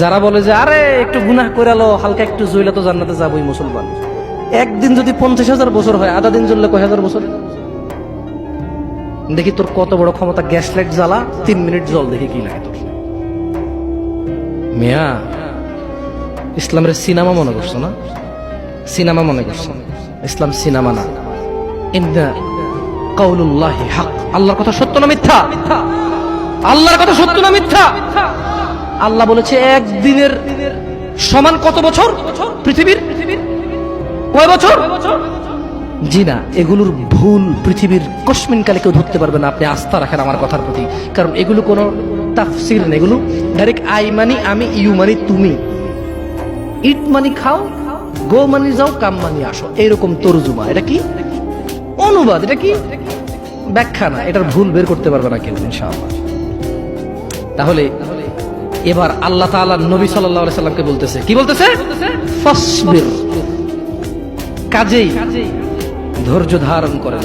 যারা বলে যে আরে একটু গুনাহ করে লো, হালকা একটু জইলা তো জান্নাতে যাবোই মুসলমান। একদিন যদি 50,000 বছর হয়, আধা দিন জ্বললে কয় হাজার বছর? দেখি তোর কত বড় ক্ষমতা, গ্যাস লাইট জ্বালা 3 মিনিট জল, দেখি কি লাগে তোর। মিয়া, ইসলামের সিনেমা মনে করছো না? সিনেমা মনে করছো? ইসলাম সিনেমা না। ইন্না কাউলুল্লাহি হক, আল্লাহর কথা সত্য না মিথ্যা? আল্লাহর কথা সত্য না মিথ্যা? আল্লাহ বলেছে একদিনের সমান কত বছর পৃথিবীর? কয় বছর? জি না, এগুলোর ভুল পৃথিবীর কসমিন কালে কেউ ধরতে পারবে না। আপনি আস্থা রাখেন আমার কথার প্রতি, কারণ এগুলো কোনো তাফসির না, এগুলো ডাইরেক্ট আই মানি আমি, ইউ মানি তুমি, ইট মানি খাও, গো মানি যাও, কাম মানি আসো, এইরকম তরজুমা। এটা কি অনুবাদ, এটা কি ব্যাখ্যা না। এটার ভুল বের করতে পারবে না কেউ ইনশাআল্লাহ। তাহলে এবার আল্লাহ তাআলা নবী সাল্লাল্লাহু আলাইহি সাল্লামকে বলতেছে, কি বলতেছে? ফাসবির, কাজেই ধৈর্য ধারণ করেন।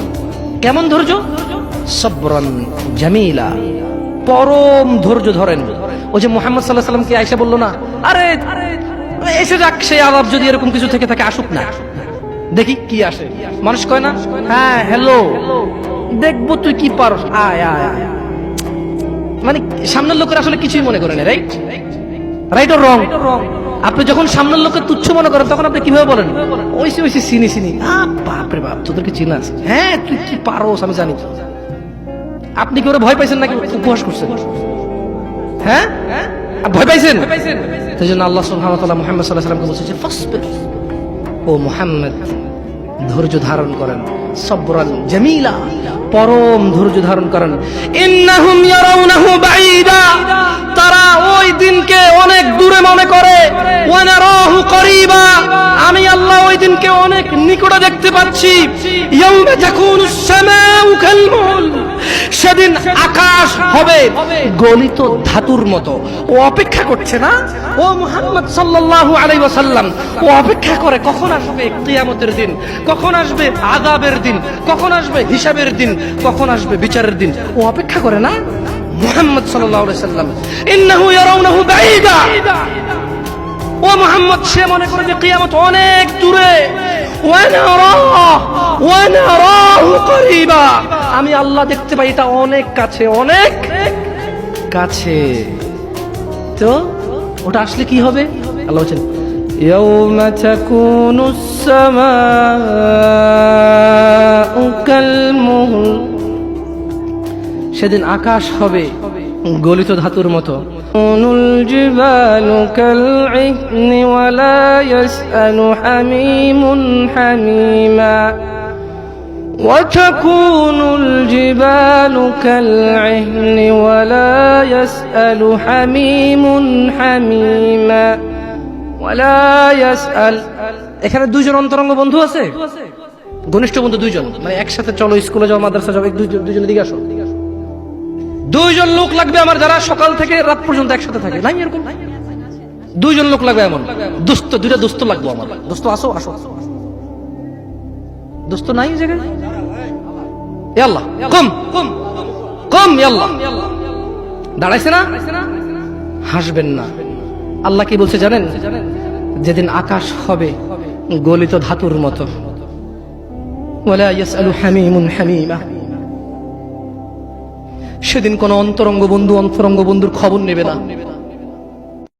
কেমন ধৈর্য? সবরান জামিলা, পরম ধৈর্য ধরেন। ওই যে মুহাম্মদ সাল্লাল্লাহু আলাইহি সাল্লামকে আয়েশা বলল না, আরে এসে যাক সেই আযাব, যদি এরকম কিছু থেকে থাকে আসুক না, দেখি কি আসে। মানুষ কয় না, হ্যাঁ হ্যালো দেখবো তুই কি পারস, আয় আয় আয়। মানে সামনের লোকের আসলে কিছুই মনে করে না, রাইট? Right or wrong? আপনি যখন সামনের লোককে তুচ্ছ মনে করেন, তখন আপনি কিভাবে বলেন? ওইসে ওইসে চিনি চিনি, বাপরে বাপ তোদেরকে চিনা আছে, হ্যাঁ তুই কি পারোস আমি জানি। আপনি কি ওরা ভয় পাইছেন নাকি উপহাস করছেন? হ্যাঁ ভয় পাইছেন? সেই জন্য আল্লাহ সুবহানাহু ওয়া তাআলা মুহাম্মদ সাল্লাল্লাহু আলাইহি ওয়াসাল্লামকে বলছে ফাসবির, ও মুহাম্মদ ধৈর্য ধারণ করেন, সবরান জামিলা, পরম ধৈর্য ধারণ করেন। ইন্নাহুম ইয়ারাউনাহু বাঈদা, তারা ওই দিনকে অনেক দূরে মনে করে, ওয়া নারাহু করিবা, আমি আল্লাহ ওই দিনকে অনেক নিকটে দেখতে পাচ্ছি। ইয়াউমা তাকুনুস সামাউ কালমুল, সেদিন আকাশ হবে গলিত ধাতুর মতো। ও অপেক্ষা করছে না? ও মুহাম্মদ সাল্লাল্লাহু আলাইহি ওয়াসাল্লাম, ও অপেক্ষা করে কখন আসবে কিয়ামতের দিন, কখন আসবে আযাবের দিন, কখন আসবে হিসাবের দিন, কখন আসবে বিচারের দিন। ও অপেক্ষা করে না মুহাম্মদ সাল্লাল্লাহু আলাইহি ওয়াসাল্লাম। ইন্নাহু ইয়ারাউনাহু বাঈদা, ও মুহাম্মদ সে মনে করে যে কিয়ামত অনেক দূরে। ওয়া নারাহু করিবা, আমি আল্লাহ দেখতে পাই এটা অনেক কাছে, অনেক কাছে। তো ওটা আসলে কি হবে? আল্লাহ বলেন ইয়াউমা তাকুনুস সামাউ কালমুল, সেদিন আকাশ হবে গলিত ধাতুর মতো। নুল জিবালু কালইহনি ওয়া লা ইয়াসআলু হামিমুন হামিমা, ওয়া তাকুনুল জিবালু কালইহনি ওয়া লা ইয়াসআলু হামিমুন হামিমা, ওয়া লা ইয়াসআল। এখানে দুইজন অন্তরঙ্গ বন্ধু আছে, ঘনিষ্ঠ বন্ধু দুইজন, মানে একসাথে চলো স্কুলে যাও, মাদ্রাসা যাও, দুইজন দিকে আসো। দুইজন লোক লাগবে আমার, যারা সকাল থেকে রাত পর্যন্ত একসাথে থাকে। নাই এরকম? দুইজন লোক লাগবে এমন দোস্ত, দুইটা দোস্ত লাগবে আমার। দোস্ত আসো আসো, দোস্ত নাই এই জায়গায়? আল্লাহ কম কম কম, আল্লাহ দাঁড়াইছে না? হাসবেন না। আল্লাহ কি বলছে জানেন? যেদিন আকাশ হবে গলিত ধাতুর মতো, ওয়ালা ইয়াসআলু হামিমুন হামিমা, সেদিন কোন অন্তরঙ্গ বন্ধু অন্তরঙ্গ বন্ধুর খবর নেবে না।